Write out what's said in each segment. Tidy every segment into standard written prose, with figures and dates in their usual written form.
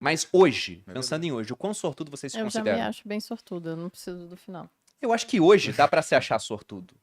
Mas hoje, É pensando verdade. em hoje, o quão sortudo vocês se Eu já me consideram? acho bem sortuda, eu não preciso do final. Eu acho que hoje dá pra se achar sortudo.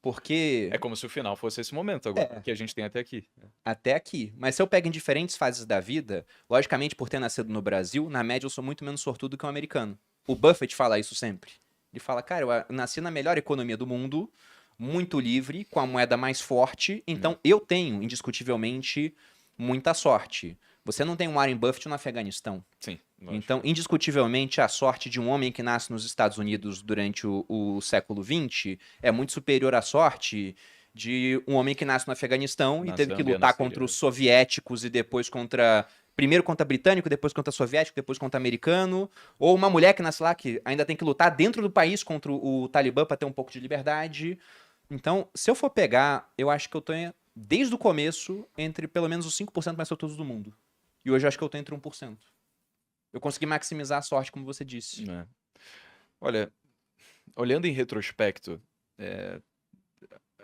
Porque É como se o final fosse esse momento agora, é, que a gente tem até aqui. até aqui. Mas se eu pego em diferentes fases da vida, logicamente por ter nascido no Brasil, na média eu sou muito menos sortudo que um americano. O Buffett fala isso sempre. Ele fala, cara, eu nasci na melhor economia do mundo, muito livre, com a moeda mais forte, então eu tenho, indiscutivelmente, muita sorte. Você não tem um Warren Buffett no Afeganistão. Sim, lógico. Então, indiscutivelmente, a sorte de um homem que nasce nos Estados Unidos durante o século XX é muito superior à sorte de um homem que nasce no Afeganistão e Na teve que Zâmbia, na lutar Síria. contra os soviéticos e depois contra. Primeiro contra britânico, depois contra soviético, depois contra americano. Ou uma mulher que nasce lá que ainda tem que lutar dentro do país contra o Talibã para ter um pouco de liberdade. Então, se eu for pegar, eu acho que eu tô desde o começo entre pelo menos os 5% mais sortudos do mundo. E hoje eu acho que eu tô entre 1%. Eu consegui maximizar a sorte, como você disse. É. Olha, olhando em retrospecto, é,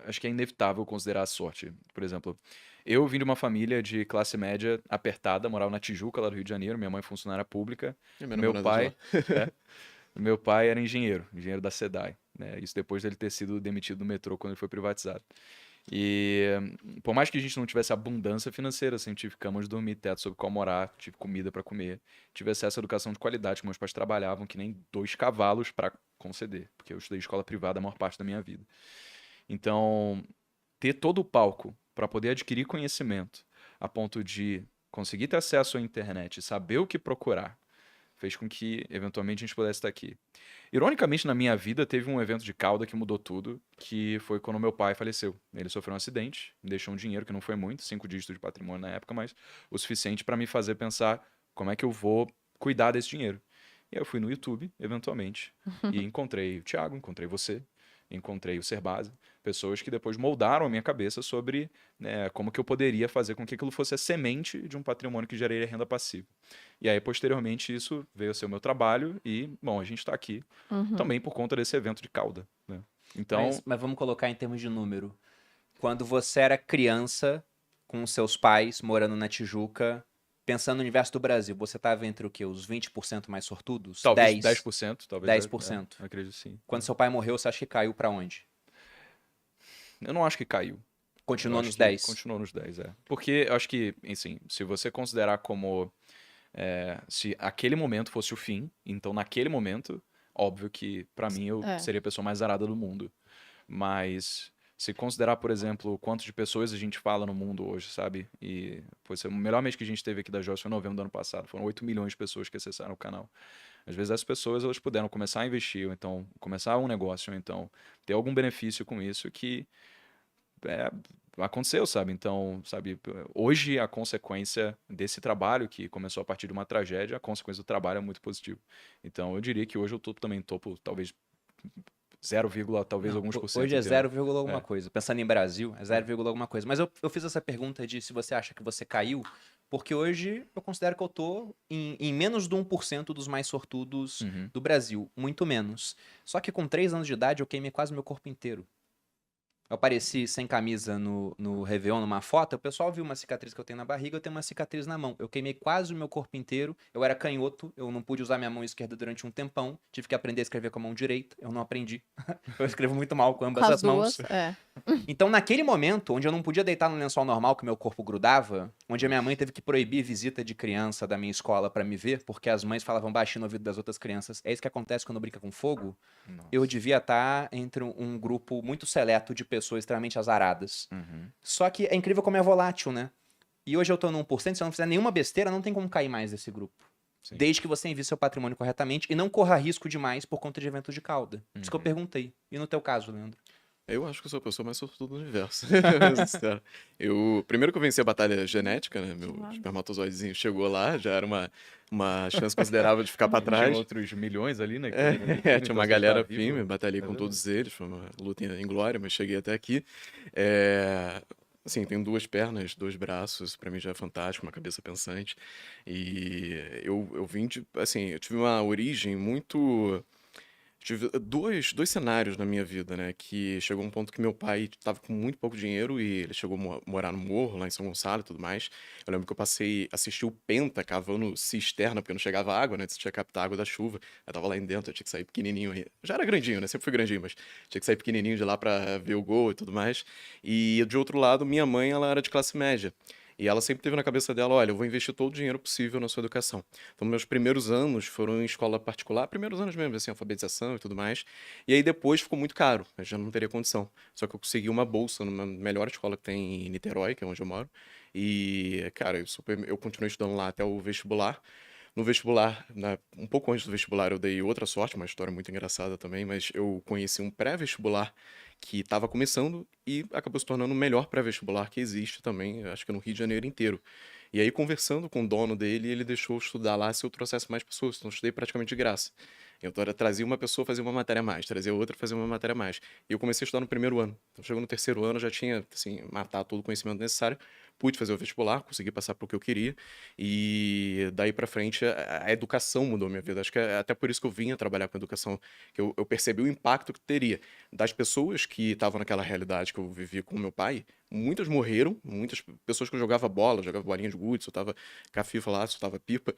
acho que é inevitável considerar a sorte. Por exemplo, eu vim de uma família de classe média apertada, morava na Tijuca, lá do Rio de Janeiro. Minha mãe é funcionária pública. E minha Meu namorada de pai, lá. é, meu pai era engenheiro da SEDAI, né? Isso depois dele ter sido demitido do metrô quando ele foi privatizado. E por mais que a gente não tivesse abundância financeira, assim, tive cama de dormir, teto sobre qual morar, tive comida para comer, tive acesso à educação de qualidade, que meus pais trabalhavam que nem 2 cavalos para conceder, porque eu estudei escola privada a maior parte da minha vida. Então, ter todo o palco para poder adquirir conhecimento, a ponto de conseguir ter acesso à internet, saber o que procurar, fez com que, eventualmente, a gente pudesse estar aqui. Ironicamente, na minha vida, teve um evento de cauda que mudou tudo, que foi quando meu pai faleceu. Ele sofreu um acidente, me deixou um dinheiro que não foi muito, 5 dígitos de patrimônio na época, mas o suficiente para me fazer pensar como é que eu vou cuidar desse dinheiro. E aí eu fui no YouTube, eventualmente, e encontrei o Thiago, encontrei você, encontrei o Serbase, pessoas que depois moldaram a minha cabeça sobre, né, como que eu poderia fazer com que aquilo fosse a semente de um patrimônio que geraria renda passiva. E aí, posteriormente, isso veio a ser o meu trabalho e, bom, a gente está aqui também por conta desse evento de cauda, né? Então, Mas vamos colocar em termos de número. Quando você era criança, com seus pais, morando na Tijuca, pensando no universo do Brasil, você estava entre o quê? Os 20% mais sortudos? talvez 10? 10%, talvez 10%. eu acredito sim. Quando seu pai morreu, você acha que caiu pra onde? Eu não acho que caiu. Eu Continuou acho nos que 10. continuou nos 10, é. Porque eu acho que, assim, se você considerar como se aquele momento fosse o fim, então naquele momento, óbvio que pra mim eu É. seria a pessoa mais zarada do mundo. Mas se considerar, por exemplo, o quanto de pessoas a gente fala no mundo hoje, sabe? E foi o melhor mês que a gente teve aqui da Joyce foi em novembro do ano passado. Foram 8 milhões de pessoas que acessaram o canal. Às vezes as pessoas elas puderam começar a investir, ou então começar um negócio, ou então ter algum benefício com isso que é, aconteceu, sabe? Então, sabe, hoje a consequência desse trabalho, que começou a partir de uma tragédia, a consequência do trabalho é muito positiva. Então, eu diria que hoje eu tô também topo, talvez 0, talvez Não, alguns por cento, hoje é entendeu? 0, alguma É. coisa. Pensando em Brasil, é 0, alguma coisa. Mas eu fiz essa pergunta de se você acha que você caiu, porque hoje eu considero que eu tô em menos de 1% dos mais sortudos Uhum. do Brasil. Muito menos. Só que com 3 anos de idade eu queimei quase meu corpo inteiro. Eu apareci sem camisa no Réveillon, numa foto, o pessoal viu uma cicatriz que eu tenho na barriga, eu tenho uma cicatriz na mão. Eu queimei quase o meu corpo inteiro, eu era canhoto, eu não pude usar minha mão esquerda durante um tempão, tive que aprender a escrever com a mão direita, eu não aprendi. Eu escrevo muito mal com Com ambas as as mãos. duas, é. Então, naquele momento, onde eu não podia deitar no lençol normal, que meu corpo grudava, onde a minha mãe teve que proibir visita de criança da minha escola pra me ver, porque as mães falavam baixinho no ouvido das outras crianças, é isso que acontece quando brinca com fogo, eu devia estar entre um grupo muito seleto de pessoas extremamente azaradas. Uhum. Só que é incrível como é volátil, né? E hoje eu tô no 1%, se eu não fizer nenhuma besteira, não tem como cair mais desse grupo. Sim. Desde que você invista seu patrimônio corretamente e não corra risco demais por conta de eventos de cauda. Isso que eu Uhum. perguntei. E no teu caso, Leandro? Eu acho que eu sou a pessoa mais sortuda do universo. Sincero. Primeiro que eu venci a batalha genética, né? Meu Claro. espermatozoidezinho chegou lá, já era uma chance considerável de ficar pra Tinha trás. outros milhões ali, né? Tinha uma galera firme, firme. batalhei É com verdade. todos eles, foi uma luta em glória, mas cheguei até aqui. Assim, tenho 2 pernas, 2 braços, pra mim já é fantástico, uma cabeça pensante. E eu vim de, assim, eu tive uma origem muito Tive dois cenários na minha vida, né? Que chegou um ponto que meu pai estava com muito pouco dinheiro e ele chegou a morar no morro, lá em São Gonçalo e tudo mais. Eu lembro que eu passei, assisti o Penta cavando cisterna, porque não chegava água, né? Você tinha que captar água da chuva. Eu tava lá em dentro, eu tinha que sair pequenininho. Eu já era grandinho, né? Sempre fui grandinho, mas tinha que sair pequenininho de lá pra ver o gol e tudo mais. E de outro lado, minha mãe, ela era de classe média. E ela sempre teve na cabeça dela, olha, eu vou investir todo o dinheiro possível na sua educação. Então, meus primeiros anos foram em escola particular, primeiros anos mesmo, assim, alfabetização e tudo mais. E aí depois ficou muito caro, eu já não teria condição. Só que eu consegui uma bolsa numa melhor escola que tem em Niterói, que é onde eu moro. E, cara, eu continuei estudando lá até o vestibular. No vestibular, um pouco antes do vestibular, eu dei outra sorte, uma história muito engraçada também, mas eu conheci um pré-vestibular que estava começando e acabou se tornando o melhor pré-vestibular que existe também, acho que no Rio de Janeiro inteiro. E aí, conversando com o dono dele, ele deixou eu estudar lá se eu trouxesse mais pessoas, então eu estudei praticamente de graça. Então, trazia uma pessoa, fazia uma matéria a mais, trazia outra, fazia uma matéria a mais. E eu comecei a estudar no primeiro ano. Então, chegou no terceiro ano, eu já tinha, assim, matado todo o conhecimento necessário, pude fazer o vestibular, consegui passar para o que eu queria, e daí para frente a educação mudou a minha vida. Acho que é até por isso que eu vinha trabalhar com educação, que eu percebi o impacto que teria das pessoas que estavam naquela realidade que eu vivi com meu pai. Muitas morreram, muitas pessoas que eu jogava bola, jogava bolinha de gude, soltava cafifa lá, soltava pipa,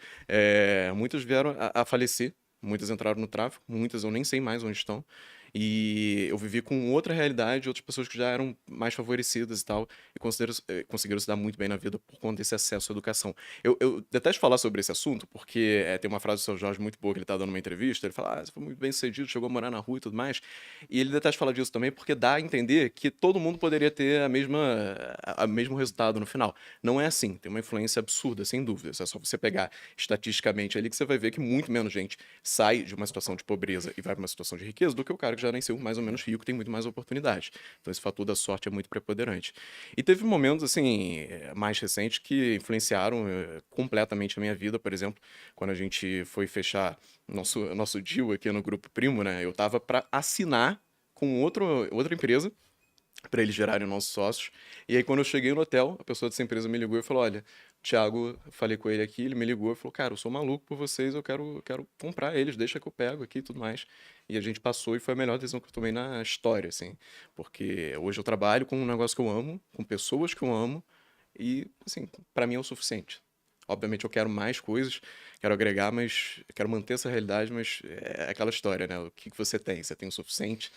muitas vieram a falecer. Muitas entraram no tráfico, muitas eu nem sei mais onde estão. E eu vivi com outra realidade, outras pessoas que já eram mais favorecidas e tal, e conseguiram se dar muito bem na vida por conta desse acesso à educação. Eu detesto falar sobre esse assunto, porque tem uma frase do Seu Jorge muito boa que ele tá dando uma entrevista, ele fala, você foi muito bem sucedido, chegou a morar na rua e tudo mais, e ele detesta falar disso também, porque dá a entender que todo mundo poderia ter a mesmo resultado no final. Não é assim, tem uma influência absurda, sem dúvida, é só você pegar estatisticamente ali que você vai ver que muito menos gente sai de uma situação de pobreza e vai para uma situação de riqueza do que o cara que já nasceu mais ou menos rico, tem muito mais oportunidade. Então esse fator da sorte é muito preponderante. E teve momentos, assim, mais recentes que influenciaram completamente a minha vida, por exemplo, quando a gente foi fechar nosso deal aqui no Grupo Primo, né? Eu tava para assinar com outra empresa para eles gerarem nossos sócios. E aí, quando eu cheguei no hotel, a pessoa dessa empresa me ligou e falou: olha, Thiago, eu falei com ele aqui, ele me ligou e falou: cara, eu sou maluco por vocês, eu quero comprar eles, deixa que eu pego aqui e tudo mais. E a gente passou e foi a melhor decisão que eu tomei na história, assim. Porque hoje eu trabalho com um negócio que eu amo, com pessoas que eu amo, e, assim, para mim é o suficiente. Obviamente eu quero mais coisas, quero agregar, mas quero manter essa realidade, mas é aquela história, né? O que você tem? Você tem o suficiente?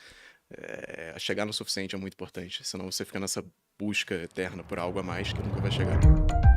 Chegar no suficiente é muito importante, senão você fica nessa busca eterna por algo a mais que nunca vai chegar.